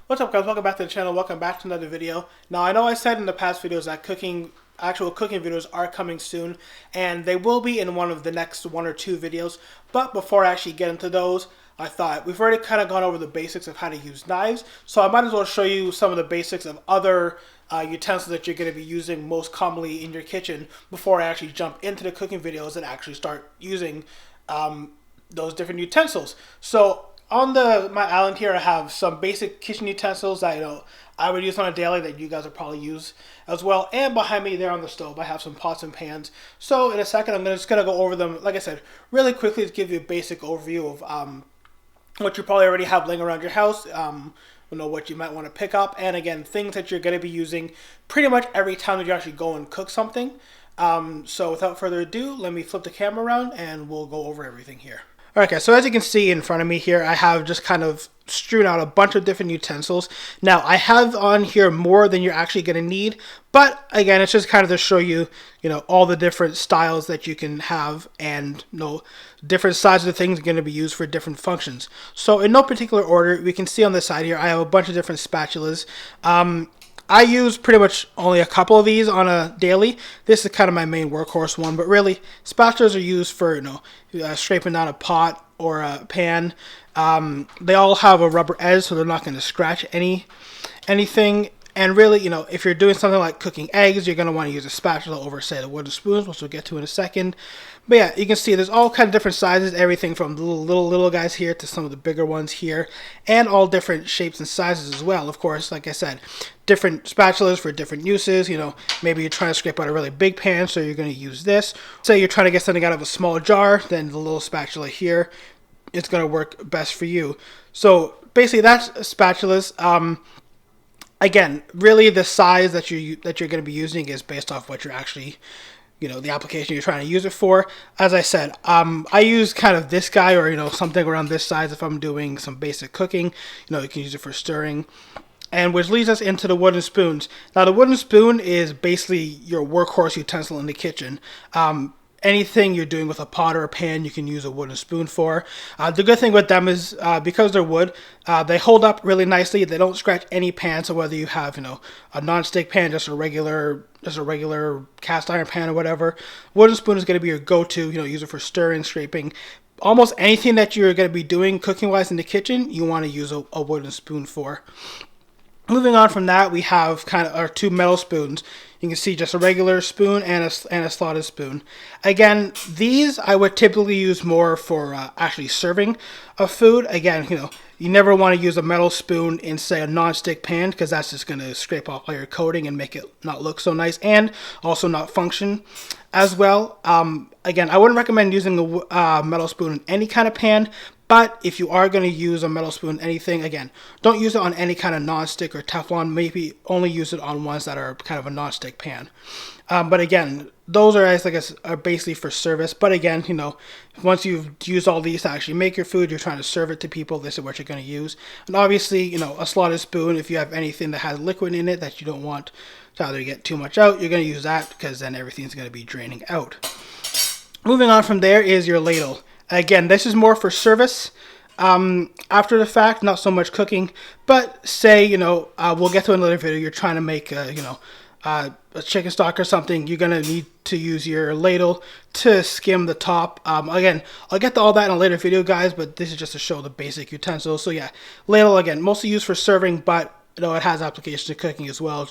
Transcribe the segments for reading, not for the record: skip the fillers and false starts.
What's up, guys? Welcome back to the channel. Welcome back to another video. Now, I know I said in the past videos that actual cooking videos are coming soon, and they will be in one of the next one or two videos. But before I actually get into those, I thought we've already kind of gone over the basics of how to use knives, so I might as well show you some of the basics of other utensils that you're going to be using most commonly in your kitchen before I actually jump into the cooking videos and actually start using those different utensils. So on my island here, I have some basic kitchen utensils that I would use on a daily that you guys would probably use as well. And behind me there on the stove, I have some pots and pans. So in a second, I'm just gonna go over them, like I said, really quickly to give you a basic overview of what you probably already have laying around your house. What you might want to pick up, and again, things that you're going to be using pretty much every time that you actually go and cook something. So without further ado, let me flip the camera around and we'll go over everything here. Okay, so as you can see in front of me here, I have just kind of strewn out a bunch of different utensils. Now, I have on here more than you're actually going to need, but again, it's just kind of to show you, all the different styles that you can have and, different sizes of things are going to be used for different functions. So in no particular order, we can see on this side here, I have a bunch of different spatulas. I use pretty much only a couple of these on a daily. This is kind of my main workhorse one, but really, spatulas are used for, scraping down a pot or a pan. They all have a rubber edge, so they're not going to scratch anything. And really, if you're doing something like cooking eggs, you're going to want to use a spatula over, say, the wooden spoons, which we'll get to in a second. But yeah, you can see there's all kind of different sizes, everything from the little guys here to some of the bigger ones here, and all different shapes and sizes as well. Of course, like I said, different spatulas for different uses. Maybe you're trying to scrape out a really big pan, so you're going to use this. Say you're trying to get something out of a small jar, then the little spatula here, it's going to work best for you. So basically, that's spatulas. Again, really the size that you're going to be using is based off what you're actually, the application you're trying to use it for. As I said, I use kind of this guy or, something around this size if I'm doing some basic cooking. You can use it for stirring. And which leads us into the wooden spoons. Now, the wooden spoon is basically your workhorse utensil in the kitchen. Anything you're doing with a pot or a pan, you can use a wooden spoon for. The good thing with them is because they're wood, they hold up really nicely. They don't scratch any pan. So whether you have, a non-stick pan, just a regular cast iron pan or whatever, wooden spoon is going to be your go-to. Use it for stirring, scraping. Almost anything that you're going to be doing cooking-wise in the kitchen, you want to use a wooden spoon for. Moving on from that, we have kind of our two metal spoons. You can see just a regular spoon and a slotted spoon. Again, these I would typically use more for actually serving of food. Again, you never want to use a metal spoon in, say, a non-stick pan because that's just going to scrape off all your coating and make it not look so nice and also not function as well. Again, I wouldn't recommend using a metal spoon in any kind of pan. But if you are going to use a metal spoon, anything, again, don't use it on any kind of non-stick or Teflon. Maybe only use it on ones that are kind of a non-stick pan. But again, those are, I guess, are basically for service. But again, once you've used all these to actually make your food, you're trying to serve it to people, this is what you're going to use. And obviously, a slotted spoon, if you have anything that has liquid in it that you don't want to either get too much out, you're going to use that because then everything's going to be draining out. Moving on from there is your ladle. Again, this is more for service after the fact, not so much cooking. But say, we'll get to another video, you're trying to make, a chicken stock or something, you're going to need to use your ladle to skim the top. Again, I'll get to all that in a later video, guys, but this is just to show the basic utensils. So yeah, ladle, again, mostly used for serving, but it has application to cooking as well,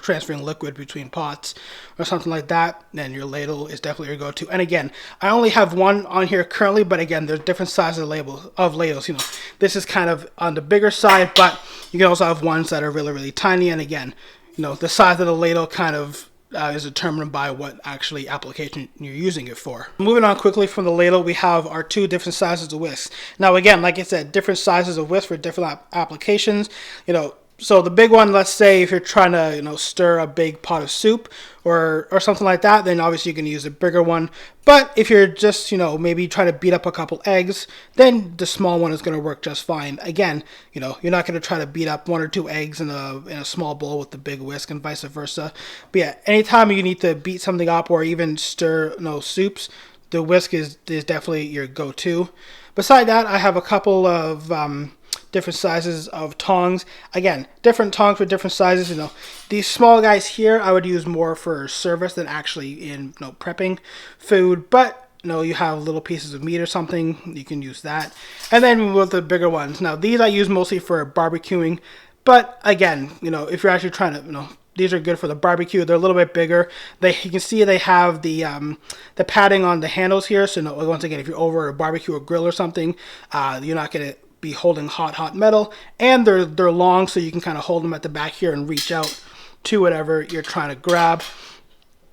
transferring liquid between pots or something like that, then your ladle is definitely your go-to. And again, I only have one on here currently, but again, there's different sizes of ladles. This is kind of on the bigger side, but you can also have ones that are really, really tiny. And again, the size of the ladle kind of is determined by what actually application you're using it for. Moving on quickly from the ladle, we have our two different sizes of whisks. Now again, like I said, different sizes of whisks for different applications. So the big one, let's say if you're trying to, stir a big pot of soup or something like that, then obviously you can use a bigger one. But if you're just, maybe trying to beat up a couple eggs, then the small one is going to work just fine. Again, you're not going to try to beat up 1 or 2 eggs in a small bowl with the big whisk and vice versa. But yeah, anytime you need to beat something up or even stir, soups, the whisk is definitely your go-to. Beside that, I have a couple of different sizes of tongs. Again, different tongs for different sizes. You know, these small guys here I would use more for service than actually in, you know, prepping food. But you know, you have little pieces of meat or something, you can use that. And then with the bigger ones, now these I use mostly for barbecuing. But again, you know, if you're actually trying to, you know, these are good for the barbecue. They're a little bit bigger. You can see they have the padding on the handles here. So, you know, once again, if you're over a barbecue or grill or something, you're not going to be holding hot metal. And they're long, so you can kind of hold them at the back here and reach out to whatever you're trying to grab.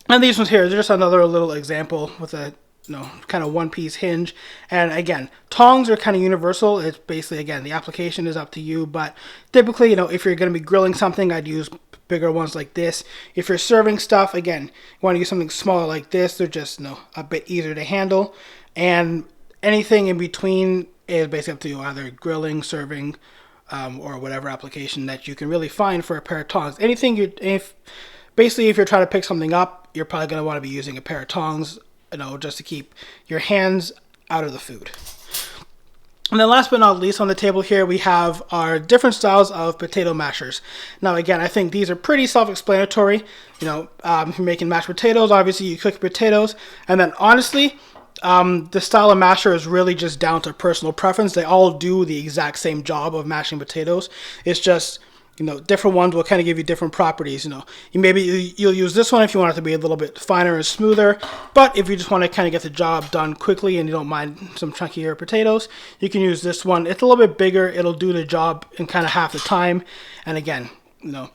And these ones here, they're just another little example with a, you know, kind of one-piece hinge. And again, tongs are kind of universal. It's basically, again, the application is up to you. But typically, you know, if you're going to be grilling something, I'd use bigger ones like this. If you're serving stuff, again, you want to use something smaller like this. They're just, you know, a bit easier to handle. And anything in between is basically up to you, either grilling, serving, or whatever application that you can really find for a pair of tongs. Basically, if you're trying to pick something up, you're probably going to want to be using a pair of tongs, you know, just to keep your hands out of the food. And then last but not least on the table here, we have our different styles of potato mashers. Now, again, I think these are pretty self-explanatory. You know, if you're making mashed potatoes, obviously you cook potatoes. And then honestly, the style of masher is really just down to personal preference. They all do the exact same job of mashing potatoes. It's just, you know, different ones will kind of give you different properties. You know, you'll use this one if you want it to be a little bit finer and smoother. But if you just want to kind of get the job done quickly and you don't mind some chunkier potatoes, you can use this one. It's a little bit bigger. It'll do the job in kind of half the time. And again, you know,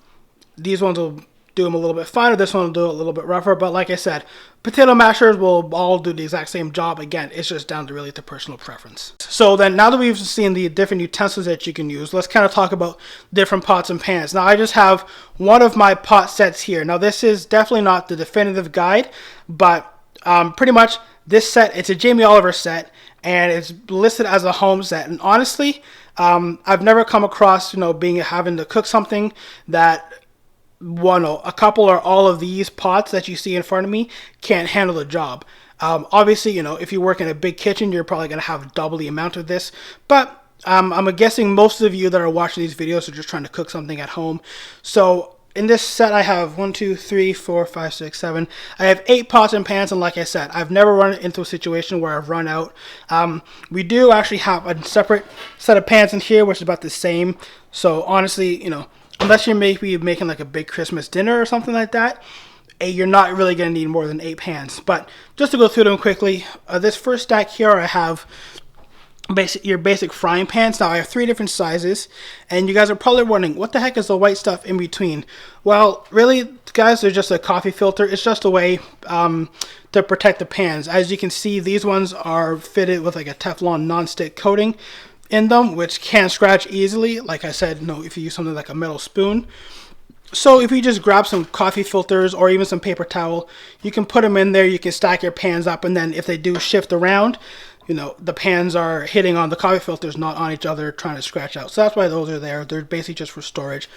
these ones will do them a little bit finer. This one will do it a little bit rougher. But like I said, potato mashers will all do the exact same job. Again, it's just down to really to personal preference. So then now that we've seen the different utensils that you can use, let's kind of talk about different pots and pans. Now I just have one of my pot sets here. Now this is definitely not the definitive guide, but pretty much this set, it's a Jamie Oliver set and it's listed as a home set. And honestly, I've never come across, you know, having to cook something that a couple or all of these pots that you see in front of me can't handle the job. Obviously, you know, if you work in a big kitchen, you're probably going to have double the amount of this. But I'm guessing most of you that are watching these videos are just trying to cook something at home. So in this set, I have 1, 2, 3, 4, 5, 6, 7. I have 8 pots and pans, and like I said, I've never run into a situation where I've run out. We do actually have a separate set of pans in here, which is about the same. So honestly, you know, unless you're maybe making like a big Christmas dinner or something like that, you're not really going to need more than 8 pans. But just to go through them quickly, this first stack here, I have your basic frying pans. Now I have 3 different sizes, and you guys are probably wondering, what the heck is the white stuff in between? Well, really, guys, they're just a coffee filter. It's just a way to protect the pans. As you can see, these ones are fitted with like a Teflon non-stick coating in them, which can scratch easily. Like I said, no, if you use something like a metal spoon. So if you just grab some coffee filters or even some paper towel, you can put them in there. You can stack your pans up, and then if they do shift around, you know, the pans are hitting on the coffee filters, not on each other, trying to scratch out. So that's why those are there. They're basically just for storage.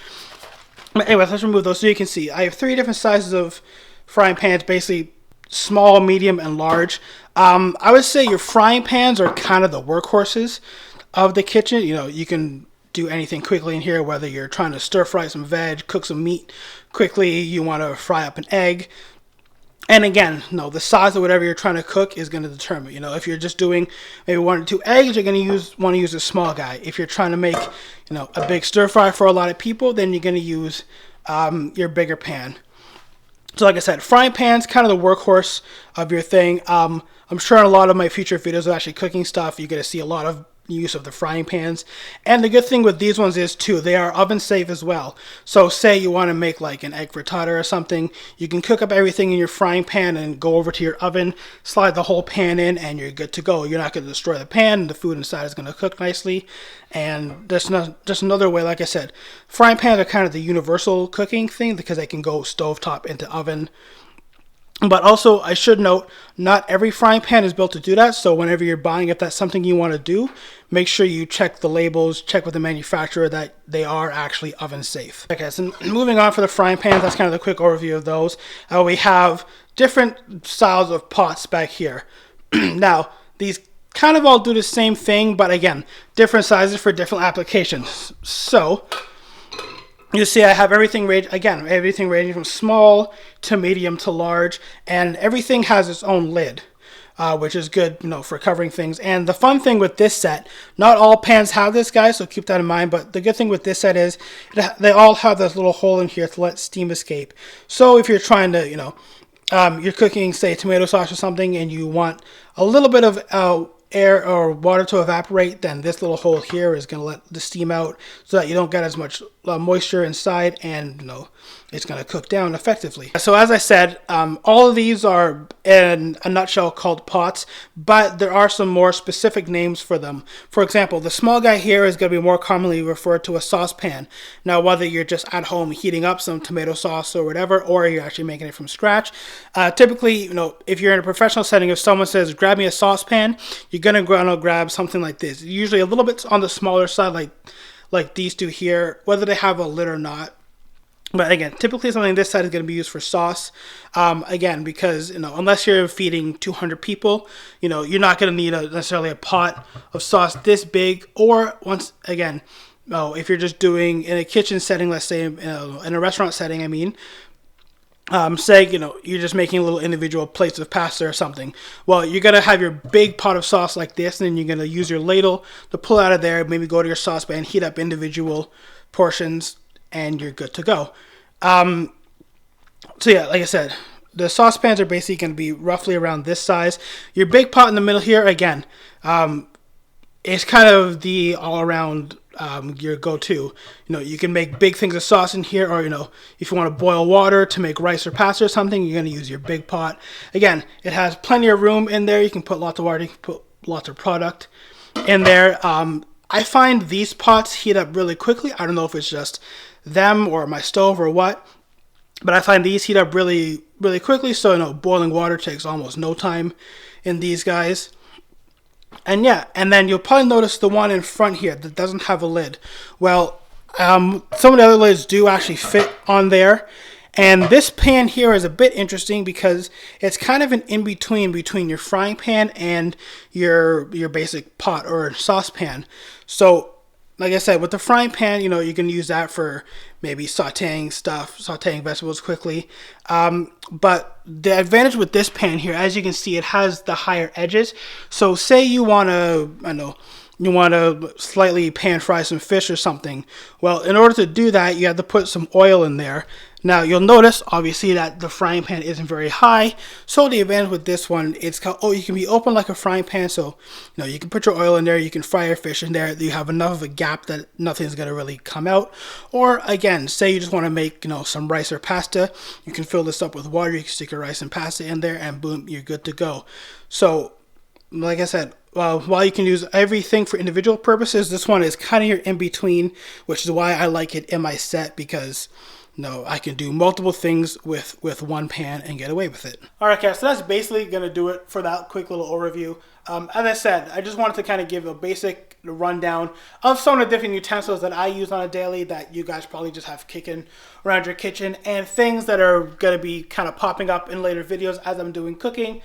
But anyways, let's remove those. So you can see I have 3 different sizes of frying pans, basically small, medium, and large. I would say your frying pans are kind of the workhorses of the kitchen. You know, you can do anything quickly in here, whether you're trying to stir fry some veg, cook some meat quickly, you want to fry up an egg. And again, no, the size of whatever you're trying to cook is going to determine. You know, if you're just doing maybe 1 or 2 eggs, you're going to want to use a small guy. If you're trying to make, you know, a big stir fry for a lot of people, then you're going to use your bigger pan. So like I said, frying pan's kind of the workhorse of your thing. I'm sure in a lot of my future videos of actually cooking stuff, you're going to see a lot of use of the frying pans. And the good thing with these ones is too, they are oven safe as well. So say you want to make like an egg frittata or something, you can cook up everything in your frying pan and go over to your oven, slide the whole pan in, and you're good to go. You're not going to destroy the pan, and the food inside is going to cook nicely. And that's just another way. Like I said, frying pans are kind of the universal cooking thing because they can go stovetop into oven. But also, I should note, not every frying pan is built to do that. So whenever you're buying, if that's something you want to do, make sure you check the labels, check with the manufacturer that they are actually oven safe. Okay, so moving on for the frying pans, that's kind of the quick overview of those. We have different styles of pots back here. Now, these kind of all do the same thing, but again, different sizes for different applications. So you see I have everything ranging from small to medium to large, and everything has its own lid, which is good, for covering things. And the fun thing with this set, not all pans have this, guys, so keep that in mind, but the good thing with this set is they all have this little hole in here to let steam escape. So if you're trying to, you're cooking, say, tomato sauce or something, and you want a little bit of air or water to evaporate, then this little hole here is going to let the steam out so that you don't get as much moisture inside, and it's going to cook down effectively. So as I said, all of these are in a nutshell called pots, but there are some more specific names for them. For example, the small guy here is going to be more commonly referred to as saucepan. Now, whether you're just at home heating up some tomato sauce or whatever, or you're actually making it from scratch, typically, if you're in a professional setting, if someone says, grab me a saucepan, you're going to grab something like this. Usually a little bit on the smaller side, like these two here, whether they have a lid or not. But again, typically something this side is going to be used for sauce. Again, because unless you're feeding 200 people, you're not going to need necessarily a pot of sauce this big. Or if you're just doing in a kitchen setting, let's say in a restaurant setting, say you're just making little individual plates of pasta or something. Well, you're gonna have your big pot of sauce like this, and then you're gonna use your ladle to pull out of there. Maybe go to your saucepan, heat up individual portions, and you're good to go. So yeah, like I said, the saucepans are basically going to be roughly around this size. Your big pot in the middle here, again, is kind of the all-around your go-to. You can make big things of sauce in here, or if you want to boil water to make rice or pasta or something, you're going to use your big pot. Again, it has plenty of room in there. You can put lots of water, you can put lots of product in there. I find these pots heat up really quickly. I don't know if it's just them or my stove or what, but I find these heat up really, really quickly. So, boiling water takes almost no time in these guys. And yeah, and then you'll probably notice the one in front here that doesn't have a lid. Well, some of the other lids do actually fit on there. And this pan here is a bit interesting because it's kind of an in-between between your frying pan and your basic pot or saucepan. So, like I said, with the frying pan, you can use that for maybe sauteing vegetables quickly. But the advantage with this pan here, as you can see, it has the higher edges. So say you want to, slightly pan fry some fish or something. Well, in order to do that, you have to put some oil in there. Now, you'll notice, obviously, that the frying pan isn't very high. So the advantage with this one, you can be open like a frying pan. So, you can put your oil in there. You can fry your fish in there. You have enough of a gap that nothing's going to really come out. Or, again, say you just want to make, some rice or pasta. You can fill this up with water. You can stick your rice and pasta in there, and boom, you're good to go. So, like I said, while you can use everything for individual purposes, this one is kind of your in-between, which is why I like it in my set, because I can do multiple things with one pan and get away with it. Alright guys, so that's basically going to do it for that quick little overview. As I said, I just wanted to kind of give a basic rundown of some of the different utensils that I use on a daily that you guys probably just have kicking around your kitchen, and things that are going to be kind of popping up in later videos as I'm doing cooking,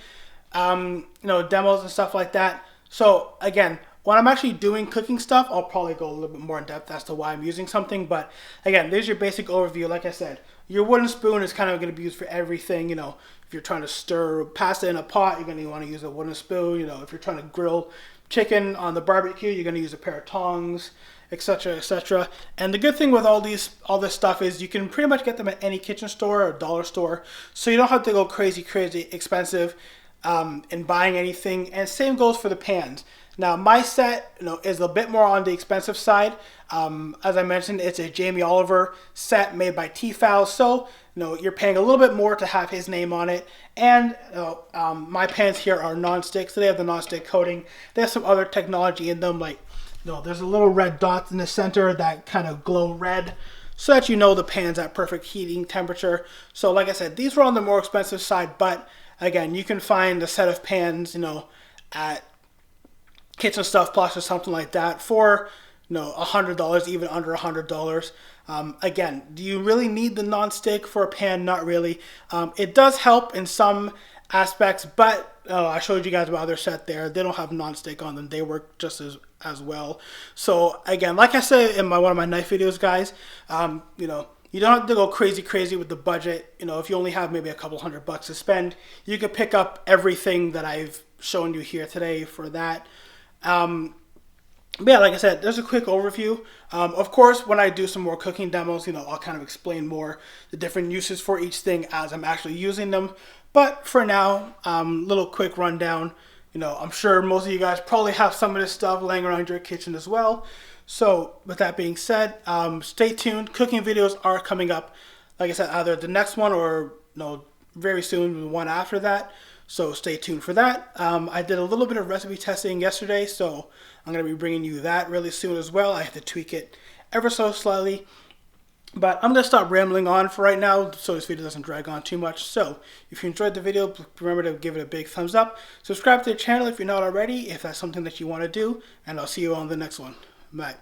demos and stuff like that. So again, when I'm actually doing cooking stuff, I'll probably go a little bit more in depth as to why I'm using something. But again, there's your basic overview. Like I said, your wooden spoon is kind of going to be used for everything. If you're trying to stir pasta in a pot, you're going to want to use a wooden spoon. If you're trying to grill chicken on the barbecue, you're going to use a pair of tongs, etc., etc. And the good thing with all this stuff is you can pretty much get them at any kitchen store or dollar store. So you don't have to go crazy expensive in buying anything. And same goes for the pans. Now, my set, is a bit more on the expensive side. As I mentioned, it's a Jamie Oliver set made by Tefal. So, you're paying a little bit more to have his name on it. And my pans here are non-stick, so they have the non-stick coating. They have some other technology in them, like, there's a little red dot in the center that kind of glow red, so that the pan's at perfect heating temperature. So, like I said, these were on the more expensive side, but again, you can find a set of pans, at Kitchen Stuff Plus or something like that for $100, even under $100. Again, do you really need the non-stick for a pan? Not really. It does help in some aspects, but I showed you guys my other set there. They don't have non-stick on them. They work just as well. So again, like I said in one of my knife videos, guys, you know, you don't have to go crazy with the budget. You know, if you only have maybe a couple $100 to spend, you can pick up everything that I've shown you here today for that. But yeah, like I said, there's a quick overview. Of course, when I do some more cooking demos, you know, I'll kind of explain more the different uses for each thing as I'm actually using them. But for now, little quick rundown. You know, I'm sure most of you guys probably have some of this stuff laying around your kitchen as well. So with that being said, stay tuned. Cooking videos are coming up. Like I said, either the next one or very soon the one after that. So stay tuned for that. I did a little bit of recipe testing yesterday, so I'm going to be bringing you that really soon as well. I have to tweak it ever so slightly. But I'm going to stop rambling on for right now so this video doesn't drag on too much. So if you enjoyed the video, remember to give it a big thumbs up. Subscribe to the channel if you're not already, if that's something that you want to do. And I'll see you on the next one. Bye.